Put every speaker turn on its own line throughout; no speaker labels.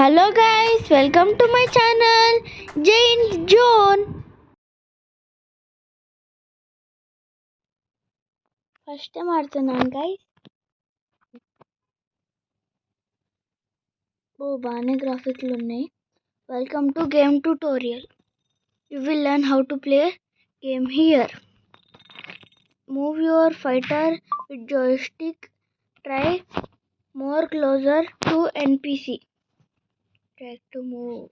Hello guys, welcome to my channel Jane's Zone. First time ఆడుతున్నాను guys. బాగానే గ్రాఫిక్లు ఉన్నాయి. Welcome to game tutorial. You will learn how to play game here. Move your fighter with joystick. Try more closer to NPC. Try to move.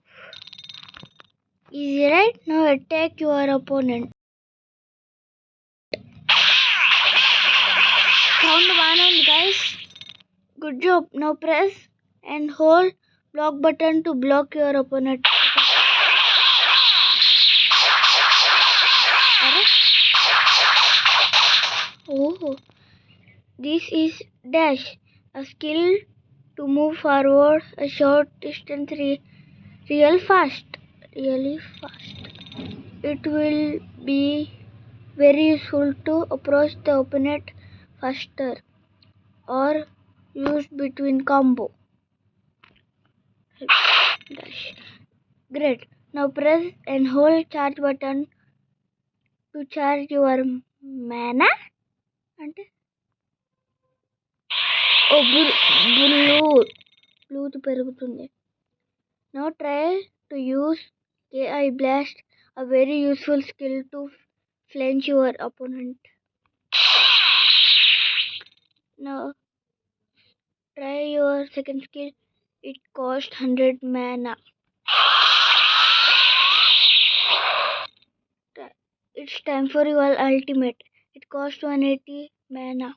Easy, right? Now attack your opponent. Sound one on guys. Good job. Now press and hold block button to block your opponent. Oh, this is dash, a skill to move forward a short distance really fast. It will be very useful to approach the opponent faster or use between combo. Dash. Great. Now press and hold charge button to charge your mana. అంటే బ్లూత్ పెరుగుతుంది. Now try to use KI Blast, a very useful skill to flank your opponent. Now try your second skill. It costs 100 mana. It's time for your ultimate. It costs 180 mana.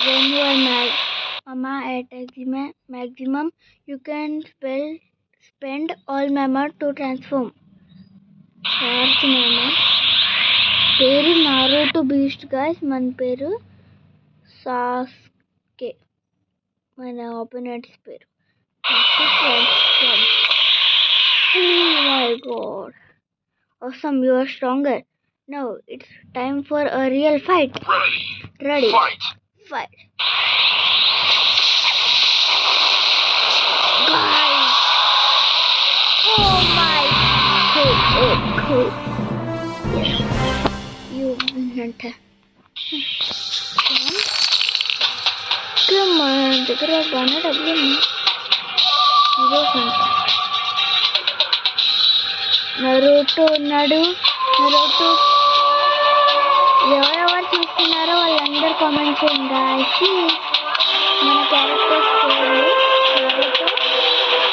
When you are at maximum, you can spend all mana to transform. Charge mana. పేరు Naruto beast guys. మన పేరు Sasuke. మన opponents పేరు. Oh my god. Awesome, you are stronger. Now it's time for a real fight. Ready. Fight. Guys. Oh my god. Cool. Yes. You win. Come on, దగ్గర బాగా డబ్బులు ఉన్నాయి. Naruto ఉన్నాడు. Naruto ఎవరెవరు చూస్తున్నారో వాళ్ళందరూ కామెంట్ చేయండి guys. మన క్యారెక్టర్స్ పేరు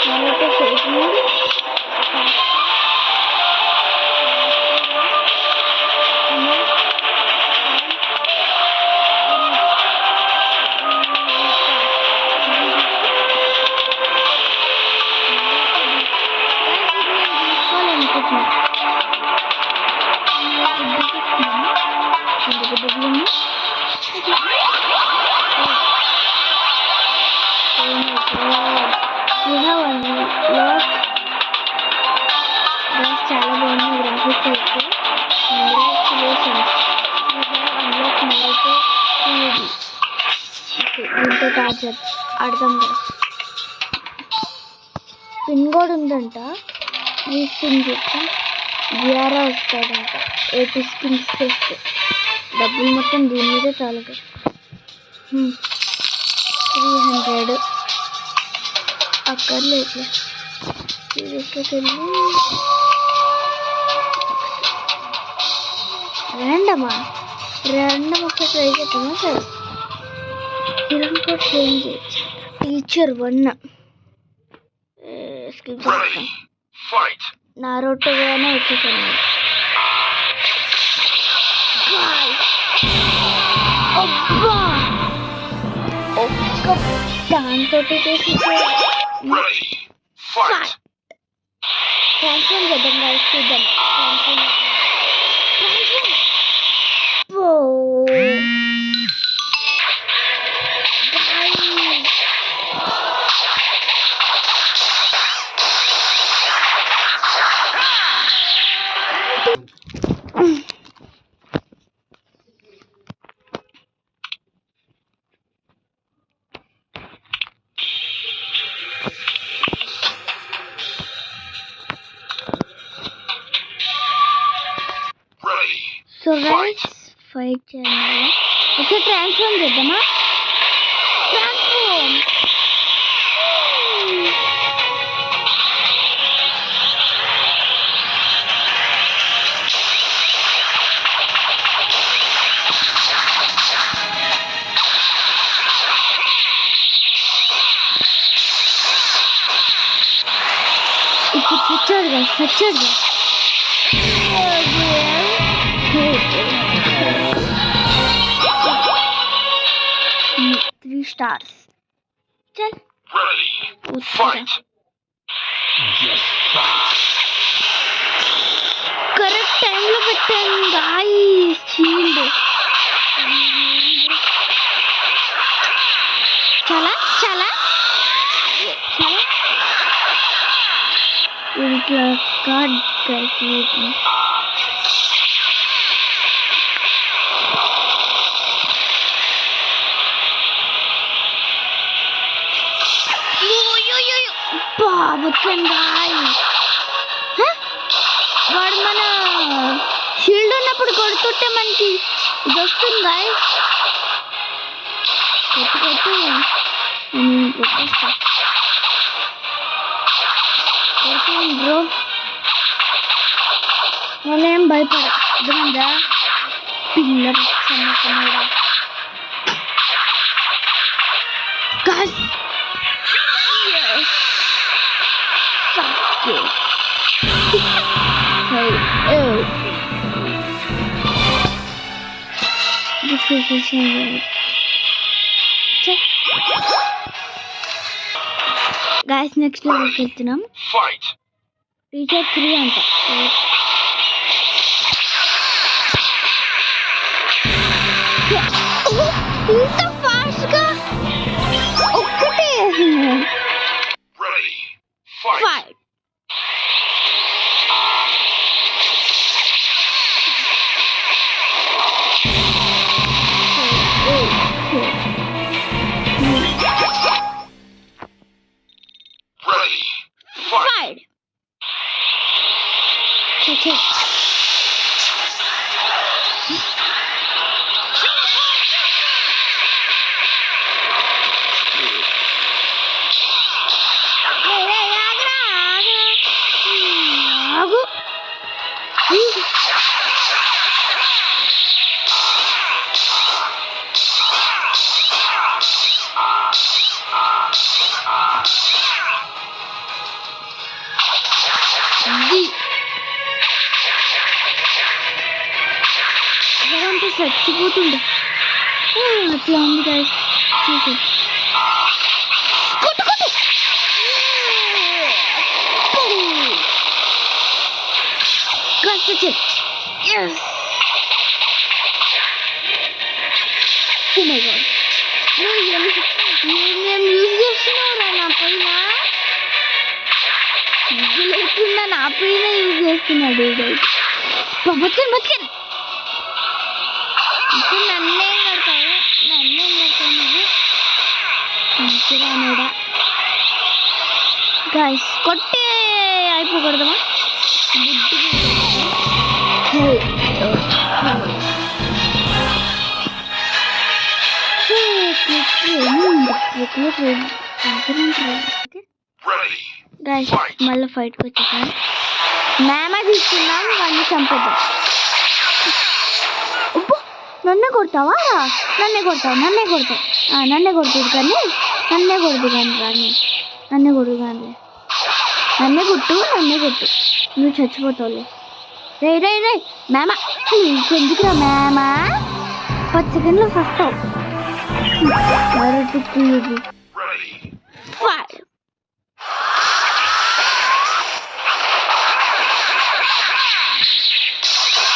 నరుటో చేసింది. చాలా బాగుంది గ్రాఫిక్స్ అయితే. Congratulations, you have unlock Naruto UG. Okay, దీంతో ఆడదాం కదా. స్పిన్ కూడా ఉందంట. 3 స్పిన్ చేస్తాం. జియారా వస్తాడంట 80 స్పిన్స్ చేస్తే. డబ్బులు మొత్తం దీని మీదే చాలు కదా. 300 అక్కర్లేదు. సీరియస్లోకి వెళ్ళి ర్యాండమ్ ఒకసారి ట్రై చేద్దామా సార్. హీరోయిన్ కూడా చేంజ్ చేయొచ్చు. టీచర్ 1 స్కిప్ చేస్తాం. నారుటోగానే వచ్చేసాను. అబ్బా ఒక్క దాంతో చేసి ట్రాన్స్ఫార్మ్ చేద్దాం guys. చూద్దాం. గైస్ ఫైట్ చేయాలి. ఓకే ట్రాన్స్ఫార్మ్ చేద్దామా? ట్రాన్స్ఫార్మ్. ఇప్పుడు సచ్చాడు గైస్, సచ్చాడు. 3 stars. चल करेक्ट टाइम లో పెట్టాను గాయ్స్. షీల్డ్ చలా చలా చలా ఇట్లా కార్డ్ గైస్. వాడు మన షీల్డ్ ఉన్నప్పుడు కొడుతుంటే మనకి ఇది వస్తుంది గాయ్స్. కొట్టు కొట్టేస్తా బ్రో. నేనేం భయపడ ఇదిగా పిల్లలు గాయ్స్. గాయ్స్ నెక్స్ట్ లెవెల్కి వెళ్తున్నాం. రీచార్జ్ 3 అంట. ఇంత ఫాస్ట్గా ఒక్కటే ఫైట్. చచ్చిపోతుండే అట్లా ఉంది గాయ్స్. చూసి ఏమేం యూజ్ చేస్తున్నావురా నా పైన? సిగ్గు లేకుండా నా పైన యూజ్ చేస్తున్నాడు. బతికన్ ఇప్పుడు నన్నేం కడతావు నువ్వు? మంచిరానుడా గాయ్స్. కొట్టే అయిపోకూడదమా? గాయ్స్ మళ్ళీ ఫైట్కి వచ్చేసాను. మేమ తీసుకున్నాం, వాడిని చంపేద్దాం. నన్నే కొడతావా? నన్నే కొడతావు నన్నే కొడుతుంది కానీ నన్నే కొట్టు నువ్వు చచ్చిపోతావులే. రే రే రే మేమ ఎందుకురా మేమ? 10 సెకండ్లో వస్తావు.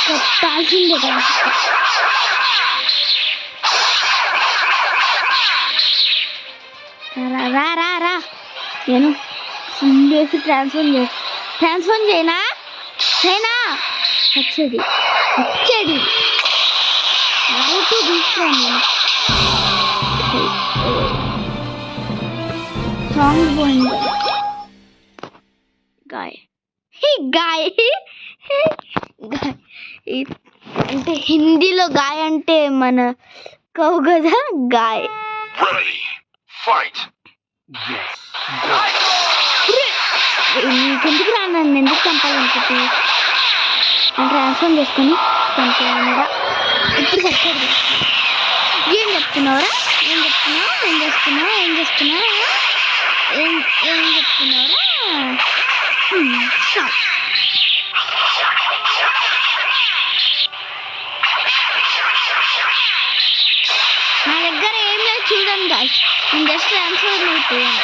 కొట్టాల్సిందే కదా. రా నేను వేసి ట్రాన్స్ఫర్ చేయనా వచ్చేది తీసుకురాను. సాంగ్ పోయింది. గాయ్ అంటే హిందీలో గాయ అంటే మన కవు కదా గాయ. నీకెందుకు రా, నన్ను ఎందుకు చంపాలనుకుంటే నేను ట్రాన్స్ఫార్మ్ చేసుకొని చంపారా. ఇప్పుడు సరిపోదు. ఏం చెప్తున్నావురా, ఏం చెప్తున్నావు, ఏం చేస్తున్నావు, ఏం చేస్తున్నావు, ఏం చెప్తున్నావురా. నా దగ్గర ఏం లేదు చూడండి గాయ్స్, నేను జస్ట్ ట్రాన్స్ఫర్ అయిపోయాను.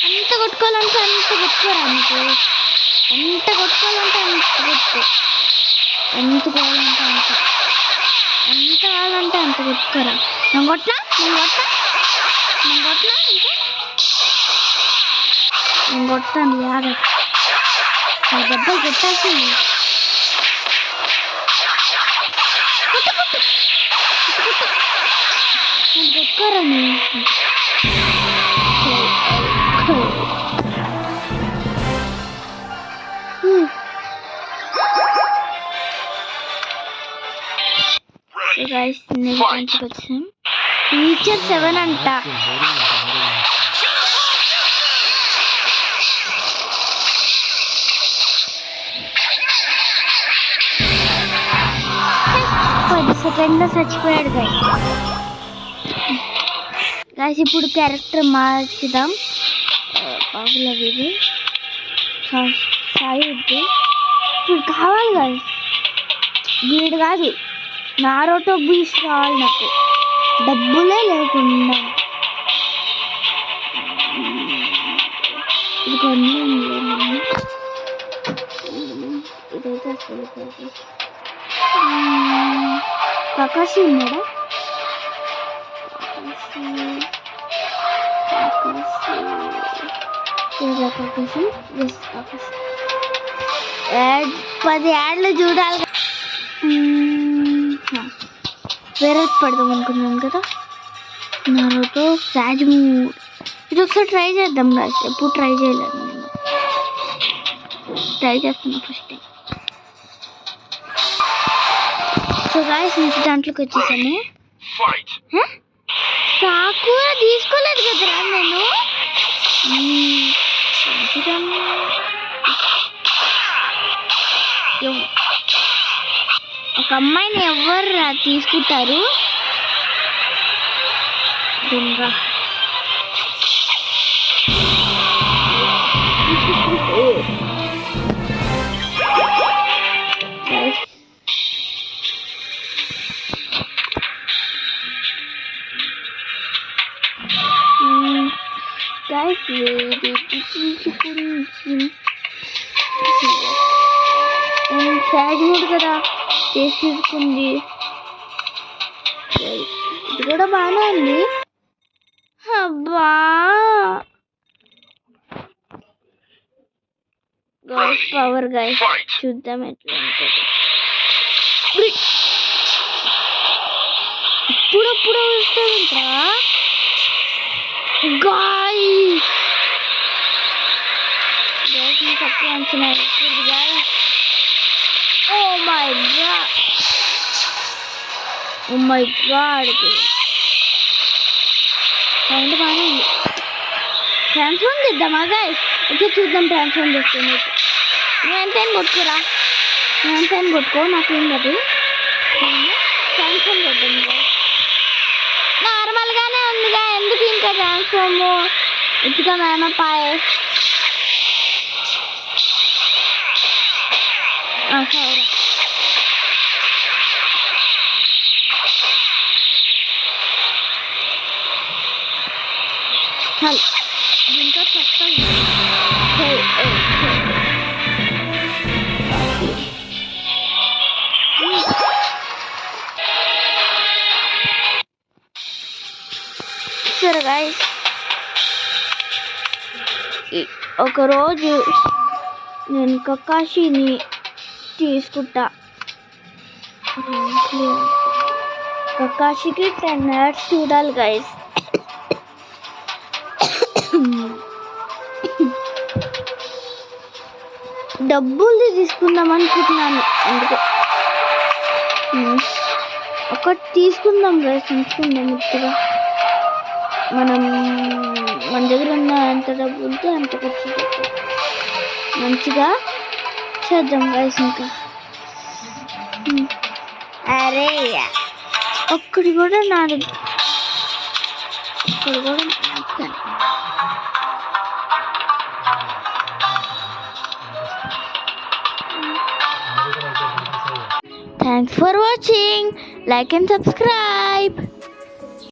ఎంత కొట్టుకోవాలంటే అంత కొట్టుకోరా నీకు, ఎంత కొట్టుకోవాలంటే అంత కొట్టుకో, ఎంత కావాలంటే అంత, ఎంత కావాలంటే అంత కొట్టుకోరా. నేను కొట్టినా ఇంకా నేను కొట్టాను యాగ నా దెబ్బలు కొట్టాల్సింది. నేను కొట్టుకోరా నేను. గైస్ నెక్స్ట్ వచ్చాం టీచర్ 7 అంట. సెకండ్లో చచ్చిపోయాడు గైస్. ఇప్పుడు క్యారెక్టర్ మార్చుదాం. బాబులవి సాయి ఇప్పుడు కావాలి గైస్, వీడు కాదు నారోటో బీస్ట్ కావాలి నాకు, డబ్బులే లేకుండా. ఇది కొన్ని ఇదైతే అసలు కకాషి ఉన్నాడా, కకాషి 10 యాడ్లు చూడాలి. వేరే పడదాం అనుకున్నాను కదా నాతో సాజ్ మూడ్. ఇది ఒకసారి ట్రై చేద్దాం గాయ్స్, ఎప్పుడు ట్రై చేయలేదు, నేను ట్రై చేస్తున్నా first time. So guys next దాంట్లోకి వచ్చేసాను. సాకూర తీసుకోలేదు కదరా నేను. ఒక అమ్మాయిని ఎవరు తీసుకుంటారు దొంగ. సాజ్ మూడ్ కదా తీసుకుంది, ఇది కూడా బాగానే ఉంది. అబ్బా గైస్ పవర్ గైస్ చూద్దాం ఎట్లా ఉంటుంది. ఇప్పుడప్పుడు వస్తుందంటా గాయ్స్. తక్కువ అంచనా guys. Oh my god. Sound బాగానే ఉంది. ట్రాన్స్ఫార్మ్ చేద్దామా గాయ్స్? ఓకే చూద్దాం ట్రాన్స్ఫార్మ్ చేస్తాను. నువ్వు ఎంతైనా కొట్టుకోరా, నువ్వు ఎంతైనా కొట్టుకో, నాకేం కాదు. ట్రాన్స్ఫార్మ్ చేద్దాం గాయ్స్. నార్మల్గానే ఉందిగా, ఎందుకు ఇంకా ట్రాన్స్ఫార్మ్ ఇటుగా మేనపాయ్. సరే చల్ దీంతో చెప్తాను. సరే గాయ్స్ ఒకరోజు నేను కకాషిని తీసుకుంటా. కకాషికి 10 యాడ్స్ చూడాలి గైస్. డబ్బులు తీసుకుందాం అనుకుంటున్నాను అందుకే. ఒకటి తీసుకుందాం గైస్, ఉంచుకుందాం ముద్దుగా. మన దగ్గర ఉన్న ఎంత డబ్బు ఉంటే అంత ఖర్చు పెట్టాం, మంచిగా చేద్దాం గైస్. ఇంకా అరే ఒక్కడి కూడా నాది, ఒక్కడి కూడా Thanks for watching. Like and subscribe.